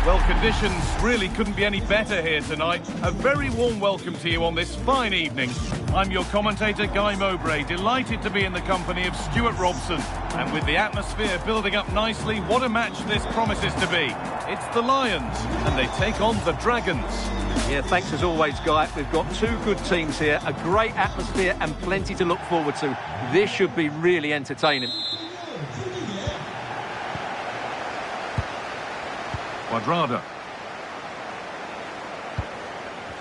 Well, conditions really couldn't be any better here tonight. A very warm welcome to you on this fine evening. I'm your commentator, Guy Mowbray, delighted to be in the company of Stuart Robson. And with the atmosphere building up nicely, what a match this promises to be. It's the Lions, and they take on the Dragons. Yeah, thanks as always, Guy. We've got two good teams here, a great atmosphere and plenty to look forward to. This should be really entertaining. Quadrado.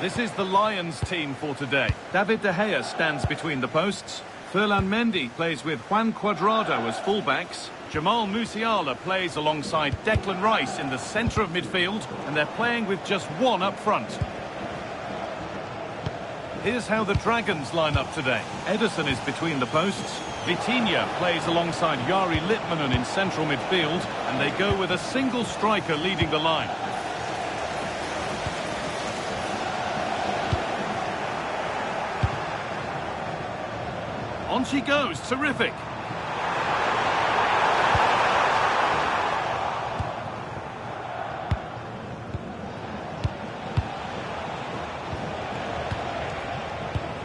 This is the Lions team for today. David De Gea stands between the posts. Ferland Mendy plays with Juan Quadrado as fullbacks. Jamal Musiala plays alongside Declan Rice in the centre of midfield, and they're playing with just one up front. Here's how the Dragons line up today. Ederson is between the posts. Vitinha plays alongside Jari Litmanen in central midfield, and they go with a single striker leading the line. On she goes, terrific.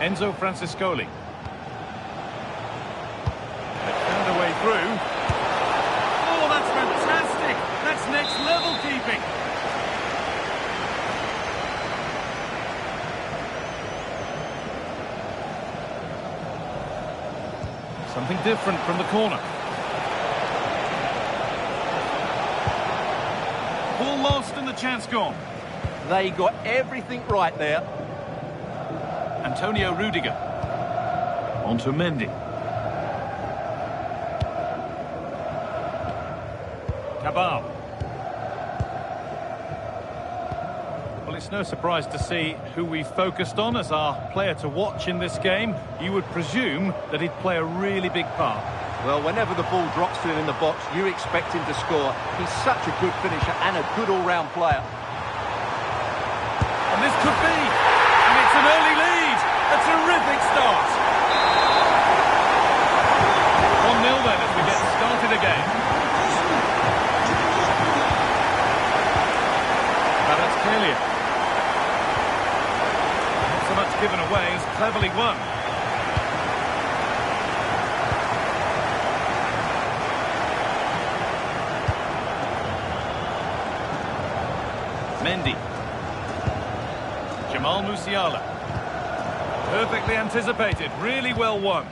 Enzo Franciscoli. Found a way through. Oh, that's fantastic! That's next level keeping. Something different from the corner. Ball lost and the chance gone. They got everything right there. Antonio Rudiger. On to Mendy. Cabal. Well, it's no surprise to see who we focused on as our player to watch in this game. You would presume that he'd play a really big part. Well, whenever the ball drops to him in the box, you expect him to score. He's such a good finisher and a good all-round player. And this could be, and it's an early lead. A terrific start. 1-0 then as we get started again. Kvaratskhelia. Not so much given away as cleverly won. Mendy. Jamal Musiala. Perfectly anticipated, really well won.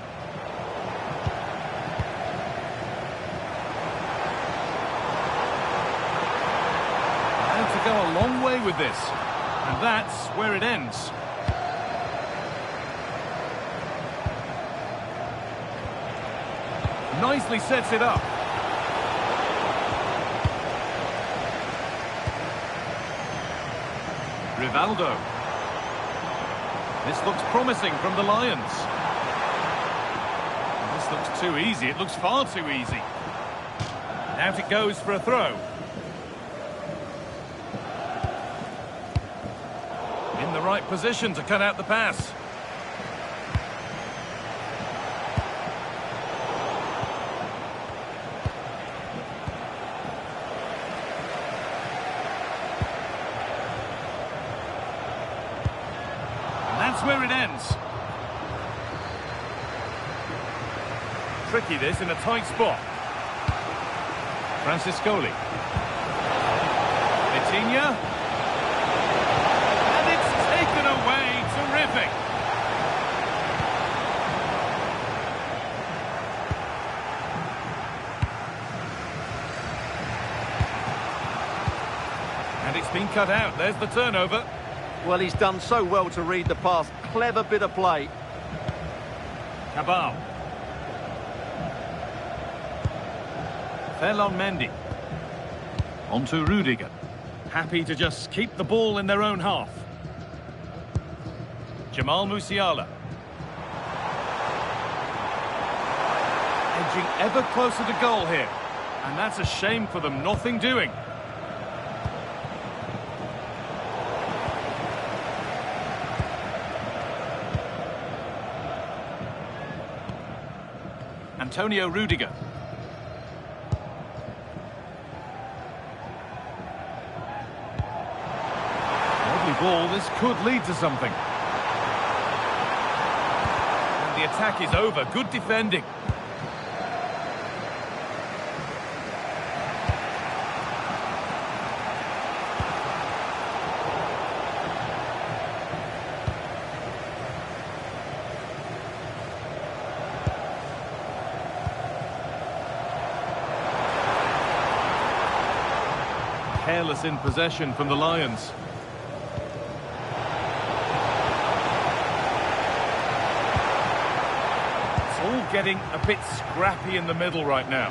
And to go a long way with this. And that's where it ends. Nicely sets it up. Rivaldo. This looks promising from the Lions. This looks too easy. It looks far too easy. Out it goes for a throw. In the right position to cut out the pass. That's where it ends. Tricky this in a tight spot. Franciscoli. Vitinha. And it's taken away. Terrific. And it's been cut out. There's the turnover. Well, he's done so well to read the pass. Clever bit of play. Cabal. Ferland Mendy. On to Rudiger. Happy to just keep the ball in their own half. Jamal Musiala. Edging ever closer to goal here. And that's a shame for them. Nothing doing. Antonio Rudiger. ball, this could lead to something. And the attack is over. Good defending. Careless in possession from the Lions. It's all getting a bit scrappy in the middle right now.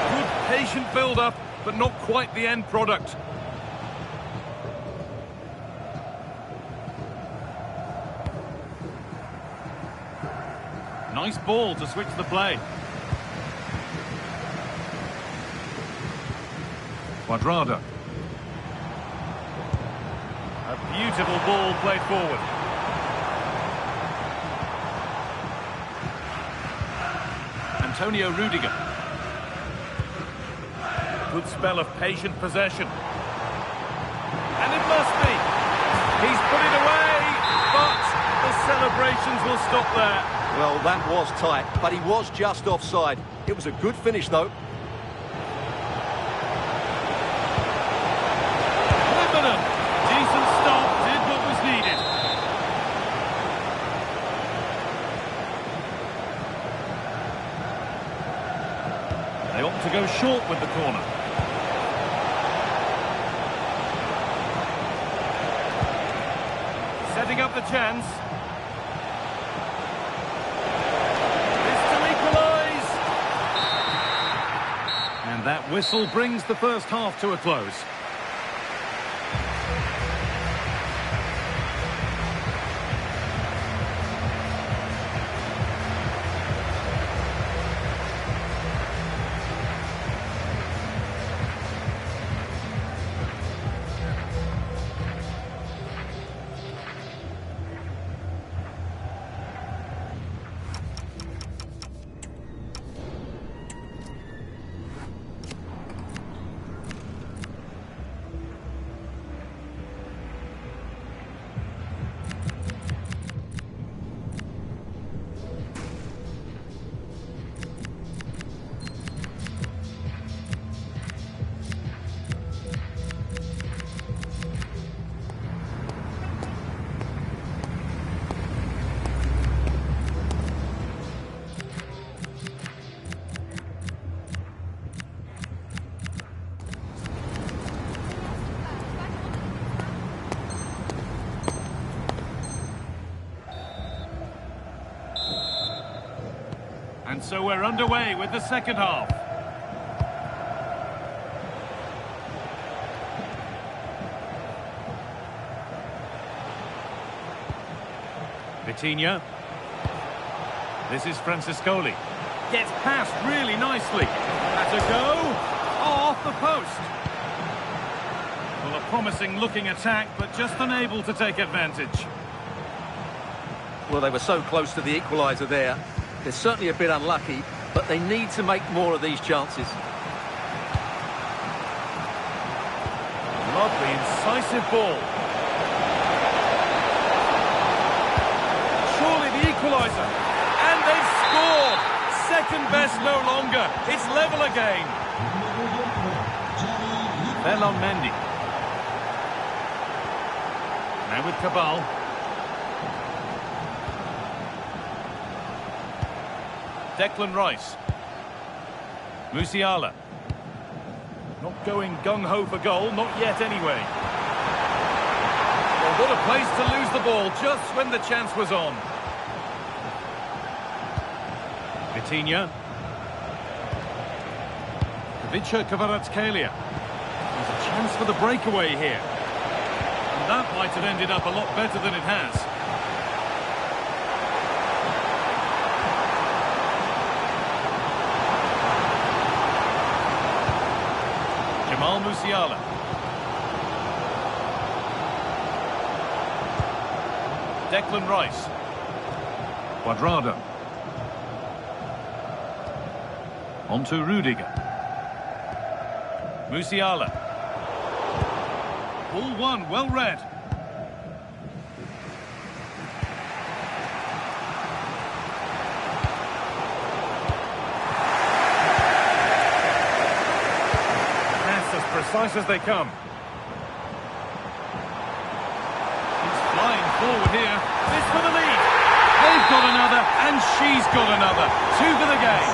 Good patient build-up, but not quite the end product. Nice ball to switch the play. Quadrado. A beautiful ball played forward. Antonio Rudiger. Good spell of patient possession. And it must be. He's put it away, but the celebrations will stop there. Well, that was tight, but he was just offside. It was a good finish, though. Decent stop, did what was needed. They opt to go short with the corner. Setting up the chance. This to equalise. And that whistle brings the first half to a close. And so we're underway with the second half. Vitinha. This is Franciscoli. Gets past really nicely. That's a go. Oh, off the post. Well, a promising looking attack, but just unable to take advantage. Well, they were so close to the equaliser there. They're certainly a bit unlucky, but they need to make more of these chances. Lovely, incisive ball. Surely the equaliser. And they've scored. Second best no longer. It's level again. Ferland Mendy. Now with Cabal. Declan Rice. Musiala. Not going gung-ho for goal, not yet anyway. Well, what a place to lose the ball just when the chance was on. Vitinha. Kavica Kvaratskhelia. There's a chance for the breakaway here. And that might have ended up a lot better than it has. Musiala. Declan Rice. Quadrado. On to Rudiger. Musiala. Ball one, well read. Pass as precise as they come. He's flying forward here. This for the lead. They've got another, and she's got another. 2 for the game.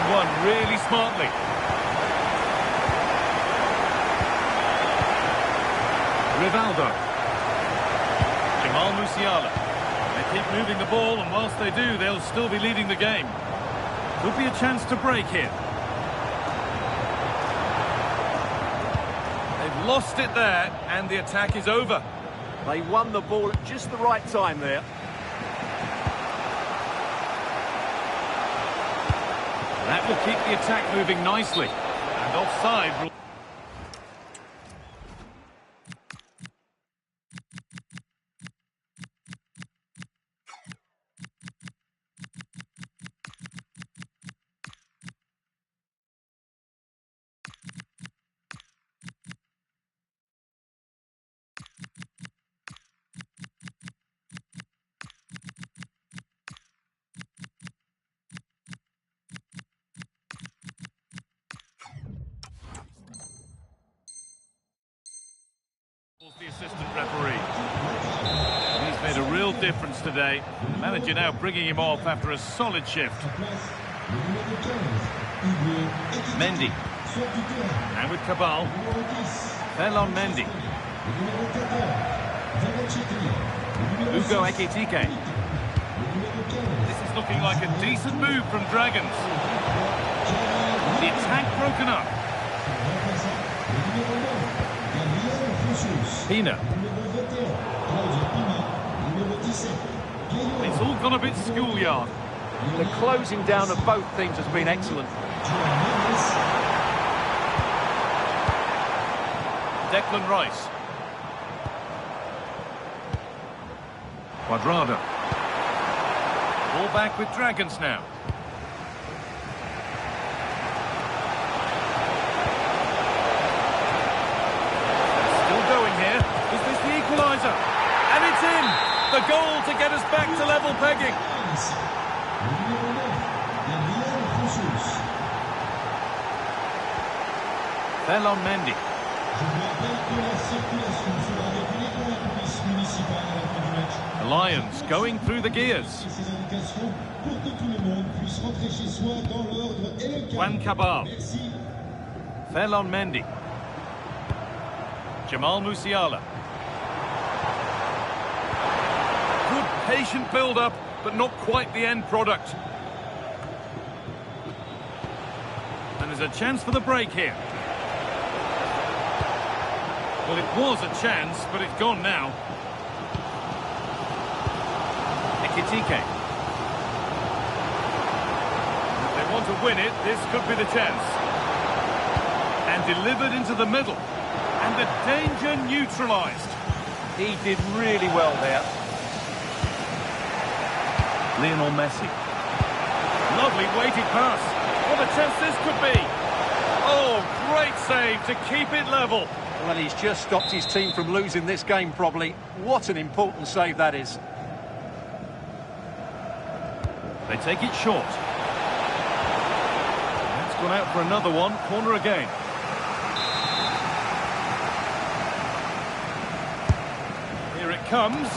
Won really smartly. Rivaldo. Jamal Musiala. They keep moving the ball, and whilst they do, they'll still be leading the game. Could be a chance to break here. They've lost it there, and the attack is over. They won the ball at just the right time there. That will keep the attack moving nicely. And offside will... the assistant referee. He's made a real difference today. The manager now bringing him off after a solid shift. Mendy. And with Cabal. Ferland Mendy. Hugo Ekitike. This is looking like a decent move from Dragons. The attack broken up. Pina. It's all gone a bit schoolyard. The closing down of both teams has been excellent. Declan Rice. Quadrado. Ball back with Dragons now. Equaliser, and it's in! The goal to get us back to level pegging. Ferland Mendy. The Lions going through the gears. Juan Cabal. Ferland Mendy. Jamal Musiala. Patient build-up, but not quite the end product. And there's a chance for the break here. Well, it was a chance, but it's gone now. Ekitike. If they want to win it, this could be the chance. And delivered into the middle. And the danger neutralised. He did really well there. Lionel Messi. Lovely weighted pass. What a chance this could be. Oh, great save to keep it level. Well, he's just stopped his team from losing this game probably. What an important save that is. They take it short. That's gone out for another one. Corner again. Here it comes.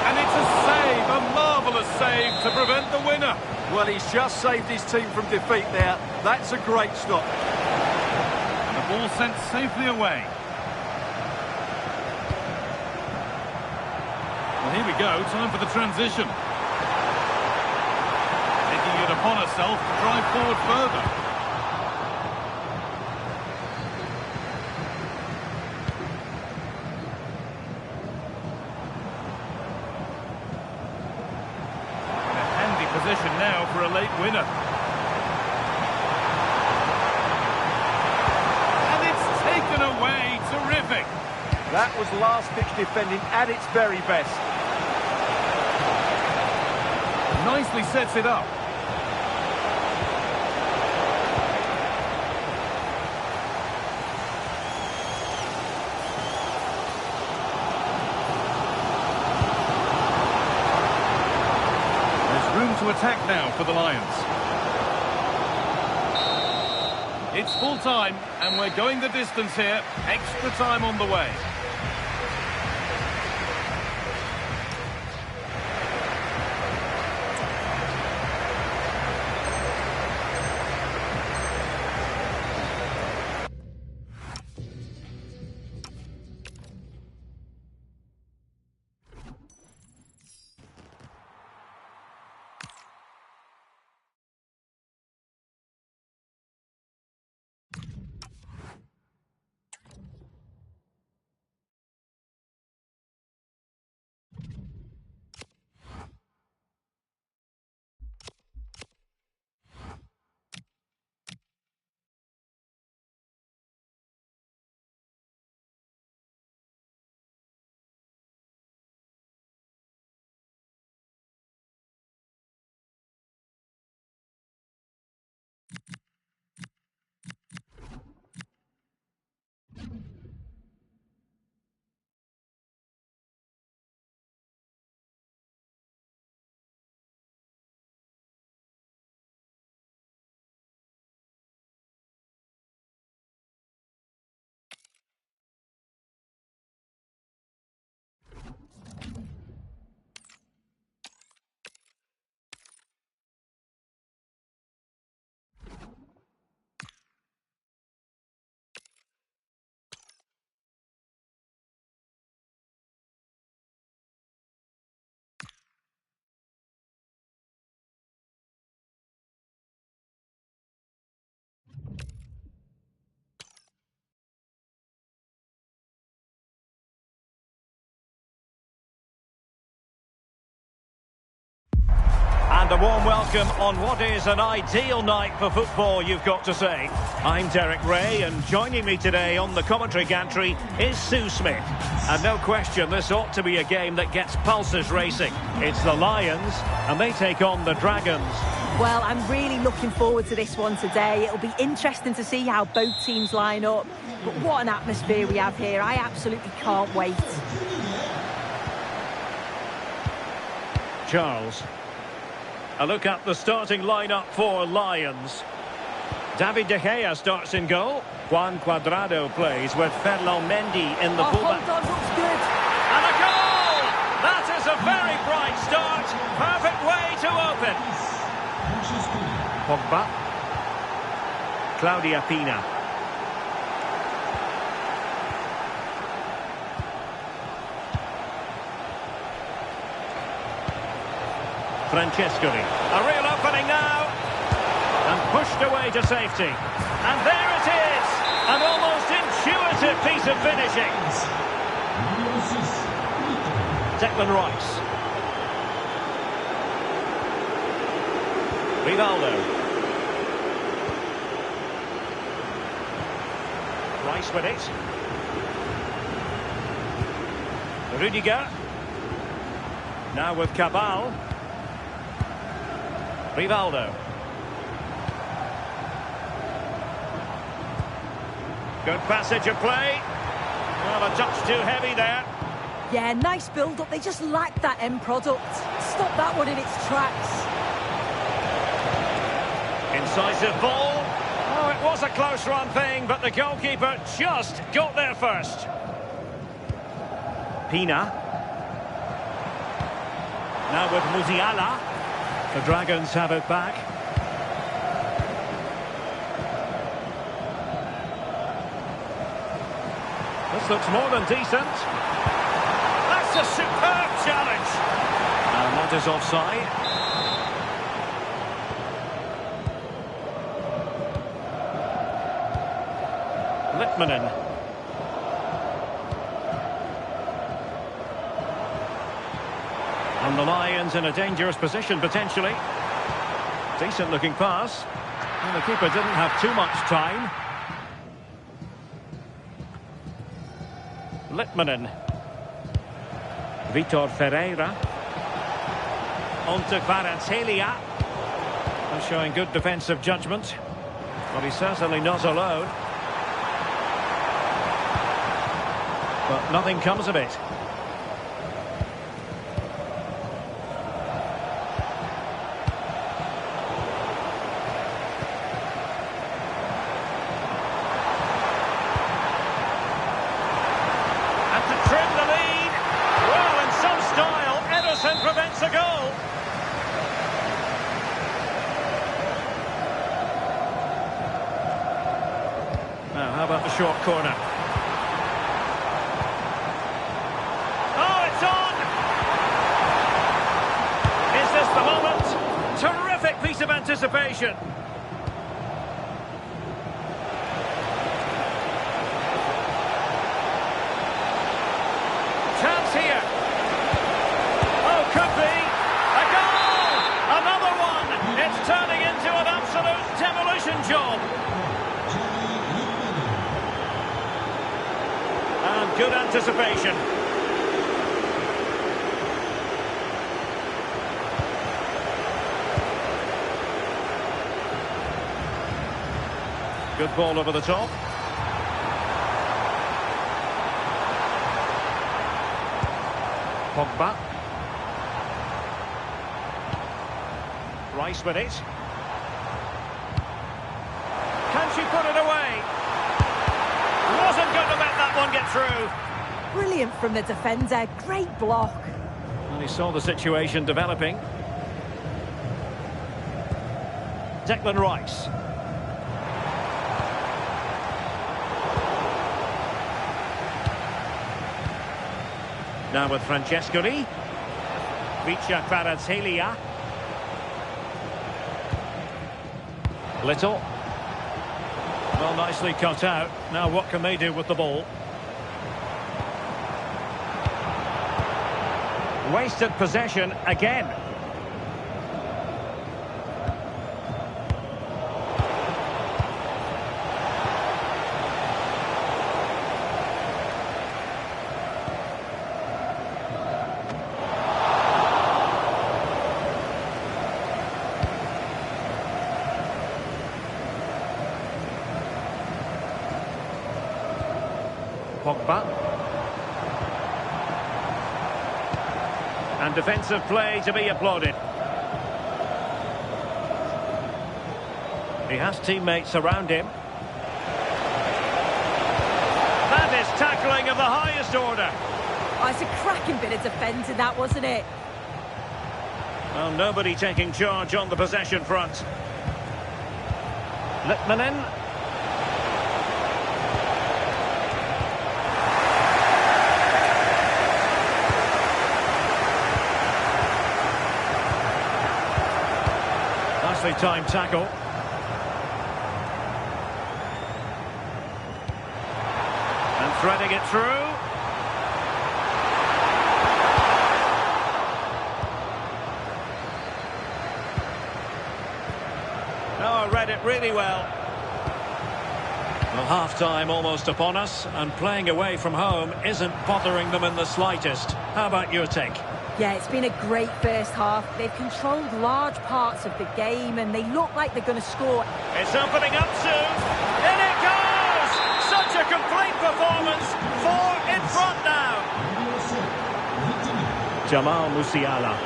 And it's a save, a marvellous save to prevent the winner. Well, he's just saved his team from defeat there. That's a great stop. And the ball sent safely away. Well, here we go, time for the transition. Taking it upon herself to drive forward further. Position now for a late winner. And it's taken away. Terrific. That was last pitch defending at its very best. Nicely sets it up. There's room to attack now for the Lions. It's full time, and we're going the distance here. Extra time on the way. And a warm welcome on what is an ideal night for football, you've got to say. I'm Derek Ray, and joining me today on the commentary gantry is Sue Smith. And no question, this ought to be a game that gets pulses racing. It's the Lions, and they take on the Dragons. Well, I'm really looking forward to this one today. It'll be interesting to see how both teams line up. But what an atmosphere we have here. I absolutely can't wait. Charles. A look at the starting lineup for Lions. David De Gea starts in goal. Juan Cuadrado plays with Ferland Mendy in the fullback. Hold on, looks good. And a goal! That is a very bright start. Perfect way to open. Pogba. Claudia Pina. Francescoli. A real opening now. And pushed away to safety. And there it is. An almost intuitive piece of finishing. Declan Rice. Rivaldo. Rice with it. Rudiger. Now with Cabal. Rivaldo. Good passage of play. Well, a touch too heavy there. Yeah, nice build-up. They just lack that end product. Stop that one in its tracks. Incisive ball. Oh, it was a close run thing, but the goalkeeper just got there first. Pina. Now with Musiala. The Dragons have it back. This looks more than decent. That's a superb challenge. And that is offside. Litmanen. And the Lions in a dangerous position, potentially. Decent-looking pass. And the keeper didn't have too much time. Litmanen. Vitor Ferreira. On to Kvaratskhelia. And showing good defensive judgment. But he's certainly not alone. But nothing comes of it. Prevents a goal. Now, how about the short corner? Oh, it's on! Is this the moment? Terrific piece of anticipation. Chance here. Could be a goal! Another one! It's turning into an absolute demolition job. And good anticipation. Good ball over the top. Pogba. Rice with it. Can she put it away? Wasn't going to let that one get through. Brilliant from the defender. Great block. And he saw the situation developing. Declan Rice. Now with Francescoli. Vicha Kvaratskhelia. Little. Well, nicely cut out. Now what can they do with the ball? Wasted possession again. Pogba. And defensive play to be applauded. He has teammates around him. That is tackling of the highest order. Oh, it's a cracking bit of defending, that, wasn't it? Well, nobody taking charge on the possession front. Litmanen. Nicely timed tackle. And threading it through. Oh, I read it really well. Well, half-time almost upon us, and playing away from home isn't bothering them in the slightest. How about your take? Yeah, it's been a great first half. They've controlled large parts of the game and they look like they're going to score. It's opening up soon. In it goes! Such a complete performance. 4 in front now. Jamal Musiala.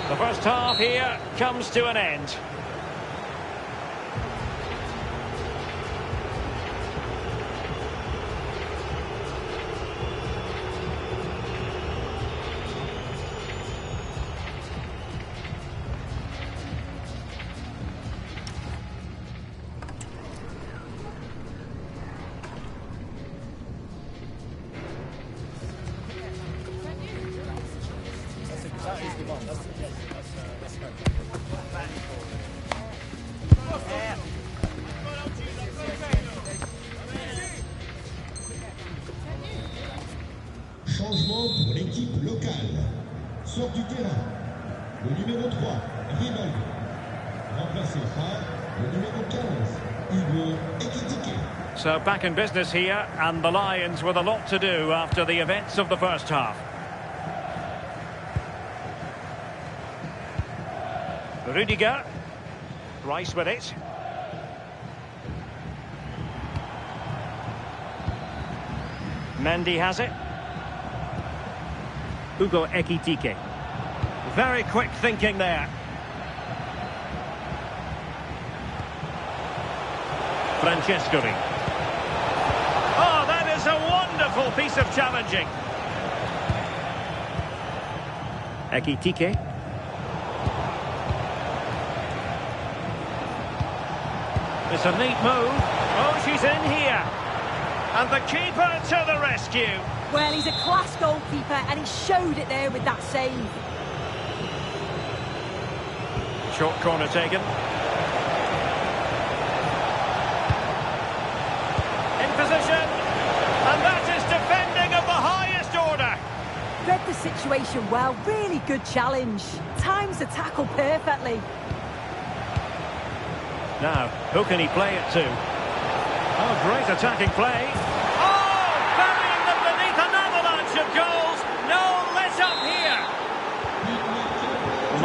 The first half here comes to an end. Changement pour l'équipe locale. Sort du terrain le numéro 3, Rival, remplacé par le numéro 15, So back in business here, and the Lions with a lot to do after the events of the first half. Rudiger. Rice with it. Mendy has it. Hugo Ekitike. Very quick thinking there. Francescoli. Oh, that is a wonderful piece of challenging. Ekitike. It's a neat move. Oh, she's in here. And the keeper to the rescue. Well, he's a class goalkeeper, and he showed it there with that save. Short corner taken. In position. And that is defending of the highest order. Read the situation well. Really good challenge. Times the tackle perfectly. Now, who can he play it to? Oh, great attacking play.